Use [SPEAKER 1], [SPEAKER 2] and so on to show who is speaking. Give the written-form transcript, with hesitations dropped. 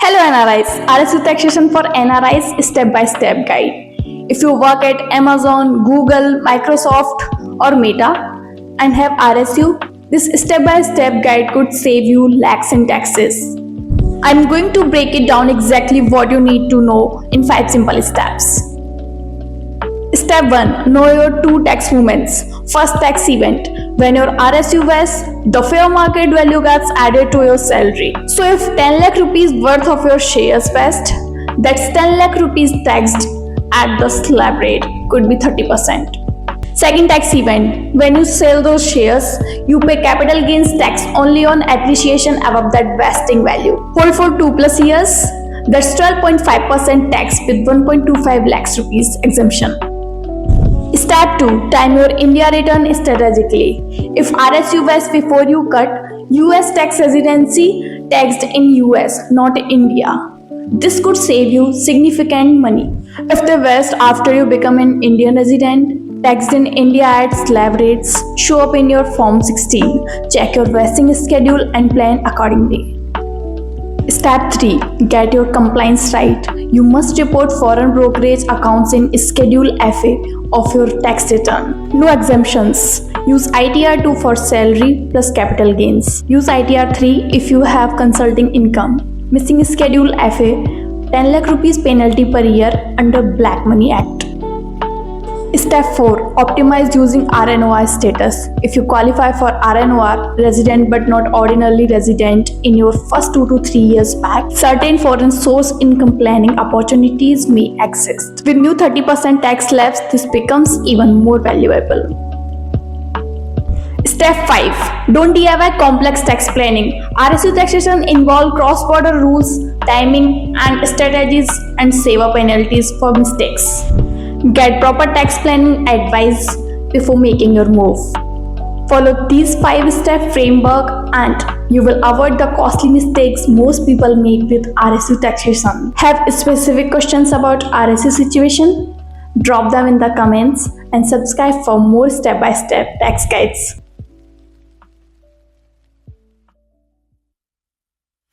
[SPEAKER 1] Hello NRIs, RSU Taxation for NRIs step-by-step guide. If you work at Amazon, Google, Microsoft or Meta and have RSU, this step-by-step guide could save you lakhs in taxes. I'm going to break it down exactly what you need to know in 5 simple steps. Step 1. Know your 2 tax movements. First tax event. When your RSU vests, the fair market value gets added to your salary. So if 10 lakh rupees worth of your shares vest, that's 10 lakh rupees taxed at the slab rate, could be 30%. Second tax event. When you sell those shares, you pay capital gains tax only on appreciation above that vesting value. Hold for 2+ years, that's 12.5% tax with 1.25 lakhs rupees exemption. Step 2. Time your India return strategically. If RSU vests before you cut, US tax residency taxed in US, not India. This could save you significant money. If they vest after you become an Indian resident, taxed in India at slab rates, show up in your Form 16. Check your vesting schedule and plan accordingly. Step 3. Get your compliance right. You must report foreign brokerage accounts in Schedule FA of your tax return. No exemptions. Use ITR 2 for salary plus capital gains. Use ITR 3 if you have consulting income. Missing Schedule FA, 10 lakh rupees penalty per year under Black Money Act. Step 4. Optimize using RNOR status. If you qualify for RNOR, resident but not ordinarily resident, in your first 2 to 3 years back, certain foreign source income planning opportunities may exist. With new 30% tax slabs, this becomes even more valuable. Step 5. Don't DIY complex tax planning. RSU taxation involves cross-border rules, timing and strategies and saver penalties for mistakes. Get proper tax planning advice before making your move. Follow these 5-step framework and you will avoid the costly mistakes most people make with RSU taxation. Have specific questions about RSU situation? Drop them in the comments and subscribe for more step-by-step tax guides.